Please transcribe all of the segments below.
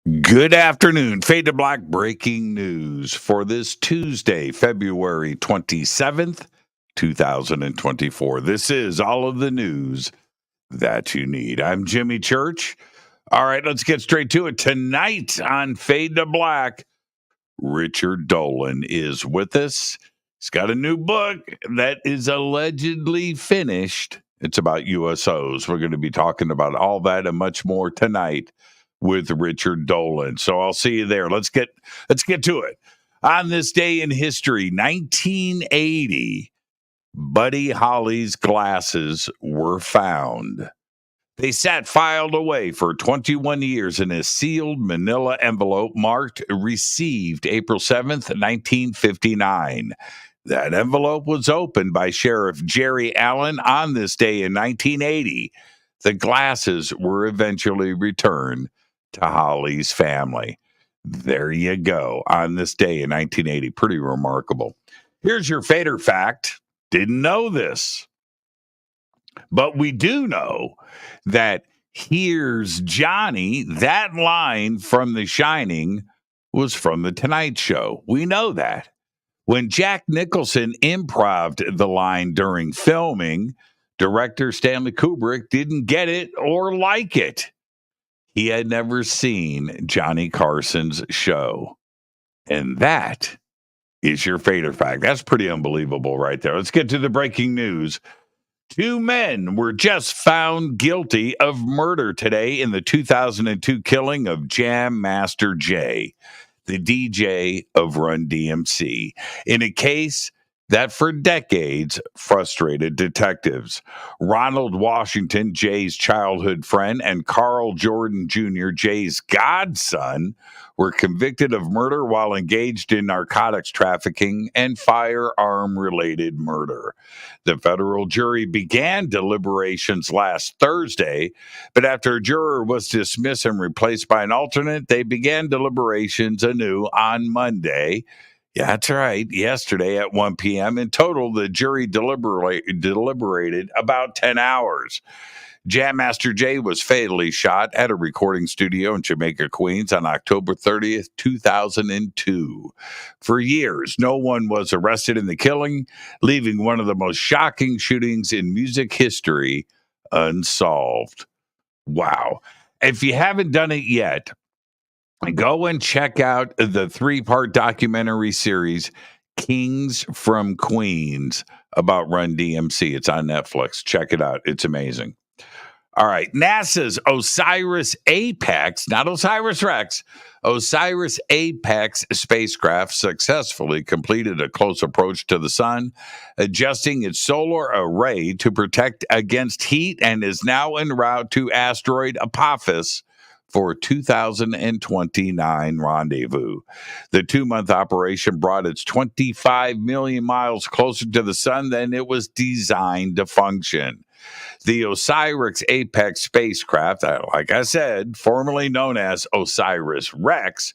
Good afternoon. Fade to Black breaking news for this Tuesday, February 27th, 2024. This is all of the news that you need. I'm Jimmy Church. All right, let's get straight to it. Tonight on Fade to Black, Richard Dolan is with us. He's got a new book that is allegedly finished. It's about USOs. We're going to be talking about all that and much more tonight with Richard Dolan. So I'll see you there. Let's get to it. On this day in history, 1980, Buddy Holly's glasses were found. They sat filed away for 21 years in a sealed manila envelope marked received April 7th, 1959. That envelope was opened by Sheriff Jerry Allen on this day in 1980. The glasses were eventually returned to Holly's family. There you go. On this day in 1980. Pretty remarkable. Here's your Fader fact. Didn't know this. But we do know that here's Johnny, that line from The Shining was from The Tonight Show. We know that. When Jack Nicholson improv'd the line during filming, director Stanley Kubrick didn't get it or like it. He had never seen Johnny Carson's show. And that is your Fader fact. That's pretty unbelievable right there. Let's get to the breaking news. 2 men were just found guilty of murder today in the 2002 killing of Jam Master Jay, the DJ of Run DMC, in a case that for decades frustrated detectives. Ronald Washington, Jay's childhood friend, and Carl Jordan Jr., Jay's godson, were convicted of murder while engaged in narcotics trafficking and firearm-related murder. The federal jury began deliberations last Thursday, but after a juror was dismissed and replaced by an alternate, they began deliberations anew on Monday. Yeah, that's right. Yesterday at 1 p.m. In total, the jury deliberated about 10 hours. Jam Master Jay was fatally shot at a recording studio in Jamaica, Queens on October 30th, 2002. For years, no one was arrested in the killing, leaving one of the most shocking shootings in music history unsolved. Wow. If you haven't done it yet, go and check out the 3-part documentary series, Kings from Queens, about Run DMC. It's on Netflix. Check it out. It's amazing. All right. NASA's Osiris Apex, not Osiris Rex, Osiris Apex spacecraft successfully completed a close approach to the sun, adjusting its solar array to protect against heat, and is now en route to asteroid Apophis for 2029 rendezvous. The 2-month operation brought its 25 million miles closer to the sun than it was designed to function. The Osiris Apex spacecraft, like I said, formerly known as Osiris Rex,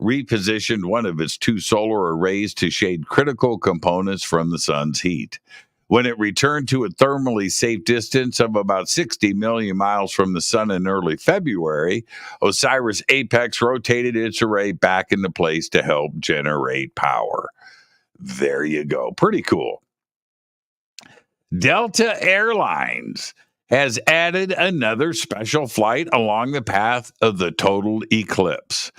repositioned one of its 2 solar arrays to shade critical components from the sun's heat. When it returned to a thermally safe distance of about 60 million miles from the sun in early February, Osiris Apex rotated its array back into place to help generate power. There you go. Pretty cool. Delta Airlines has added another special flight along the path of the total eclipse.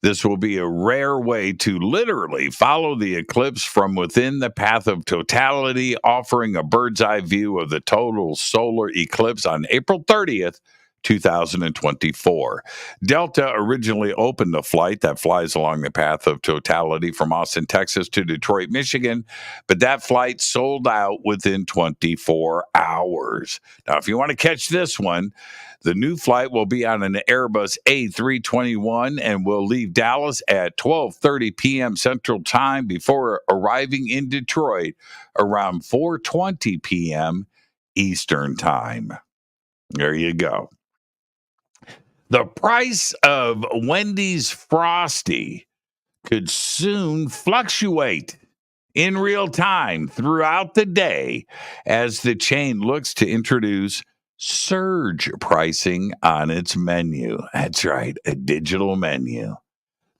This will be a rare way to literally follow the eclipse from within the path of totality, offering a bird's eye view of the total solar eclipse on April 30th, 2024. Delta originally opened a flight that flies along the path of totality from Austin, Texas to Detroit, Michigan, but that flight sold out within 24 hours. Now, if you want to catch this one, the new flight will be on an Airbus A321 and will leave Dallas at 12:30 p.m. Central Time before arriving in Detroit around 4:20 p.m. Eastern Time. There you go. The price of Wendy's Frosty could soon fluctuate in real time throughout the day as the chain looks to introduce surge pricing on its menu. That's right, a digital menu.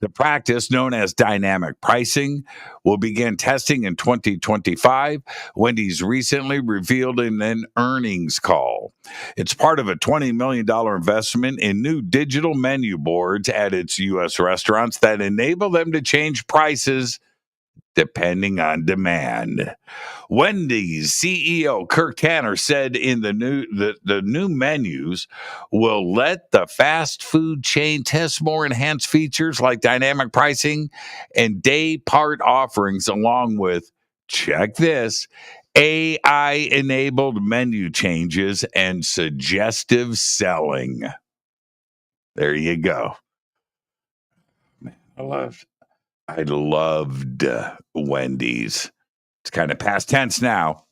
The practice, known as dynamic pricing, will begin testing in 2025, Wendy's recently revealed in an earnings call. It's part of a $20 million investment in new digital menu boards at its U.S. restaurants that enable them to change prices depending on demand. Wendy's CEO Kirk Tanner said in the new menus will let the fast food chain test more enhanced features like dynamic pricing and day part offerings, along with, check this, AI enabled menu changes and suggestive selling. There you go. I loved Wendy's. It's kind of past tense now.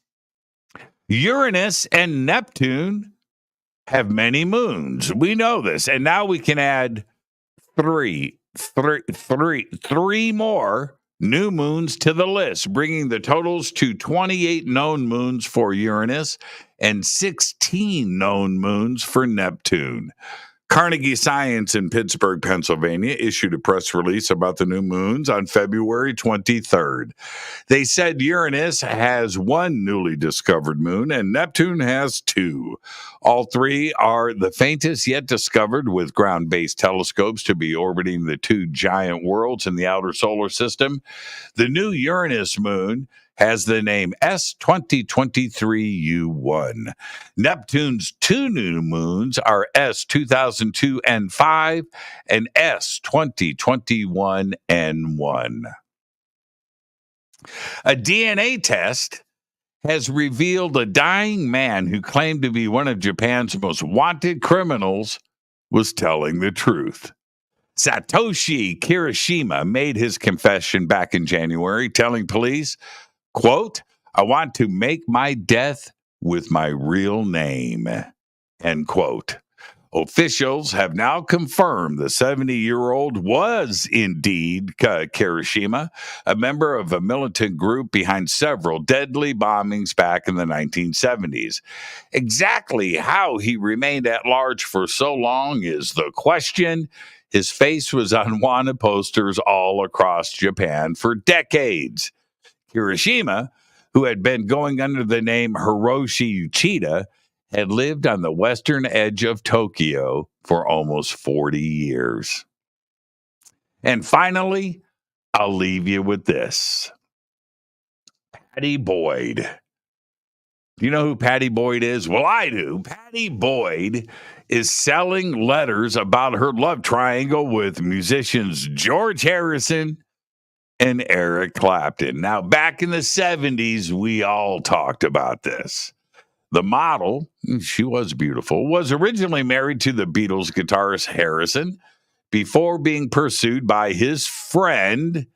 Uranus and Neptune have many moons. We know this. And now we can add three more new moons to the list, bringing the totals to 28 known moons for Uranus and 16 known moons for Neptune. Carnegie Science in Pittsburgh, Pennsylvania, issued a press release about the new moons on February 23rd. They said Uranus has one newly discovered moon and Neptune has two. All three are the faintest yet discovered, with ground-based telescopes to be orbiting the two giant worlds in the outer solar system. The new Uranus moon has the name S2023U1. Neptune's two new moons are S2002 N5 and S2021 N1. A DNA test has revealed a dying man who claimed to be one of Japan's most wanted criminals was telling the truth. Satoshi Kirishima made his confession back in January, telling police, quote, "I want to make my death with my real name," end quote. Officials have now confirmed the 70-year-old was indeed Kirishima, a member of a militant group behind several deadly bombings back in the 1970s. Exactly how he remained at large for so long is the question. His face was on wanted posters all across Japan for decades. Kirishima, who had been going under the name Hiroshi Uchida, had lived on the western edge of Tokyo for almost 40 years. And finally, I'll leave you with this. Patty Boyd. Do you know who Patty Boyd is? Well, I do. Patty Boyd is selling letters about her love triangle with musicians George Harrison and Eric Clapton. Now, back in the 70s, we all talked about this. The model, she was beautiful, was originally married to the Beatles guitarist Harrison before being pursued by his friend,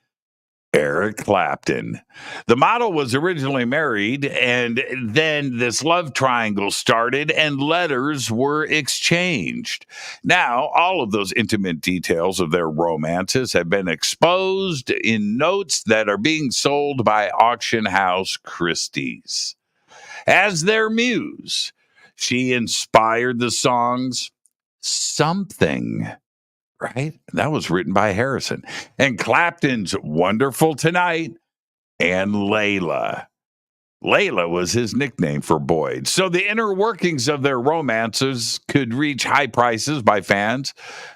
Eric Clapton. The model was originally married, and then this love triangle started and letters were exchanged. Now, all of those intimate details of their romances have been exposed in notes that are being sold by auction house Christie's. As their muse, she inspired the songs Something, right? That was written by Harrison. And Clapton's Wonderful Tonight and Layla. Layla was his nickname for Boyd. So the inner workings of their romances could reach high prices by fans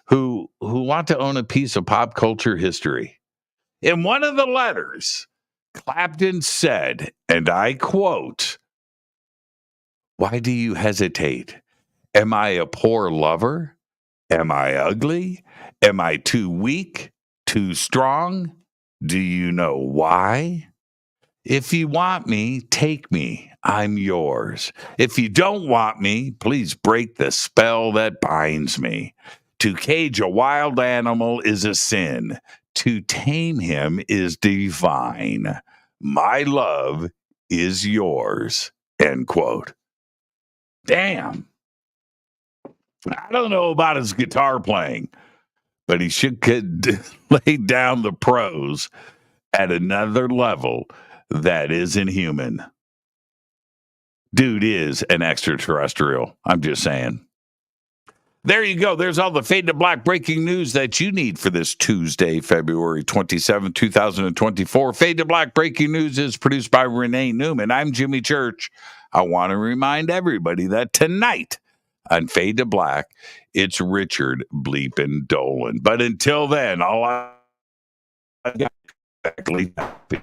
who want to own a piece of pop culture history. In one of the letters, Clapton said, and I quote, "Why do you hesitate? Am I a poor lover? Am I ugly? Am I too weak? Too strong? Do you know why? If you want me, take me. I'm yours. If you don't want me, please break the spell that binds me. To cage a wild animal is a sin. To tame him is divine. My love is yours." End quote. Damn. I don't know about his guitar playing, but he could lay down the prose at another level that isn't human. dude is an extraterrestrial. I'm just saying. There you go. There's all the Fade to Black breaking news that you need for this Tuesday, February 27, 2024. Fade to Black breaking news is produced by Renee Neumann. I'm Jimmy Church. I want to remind everybody that tonight on Fade to Black, it's Richard Bleepin' Dolan. But until then, all I got exactly happy.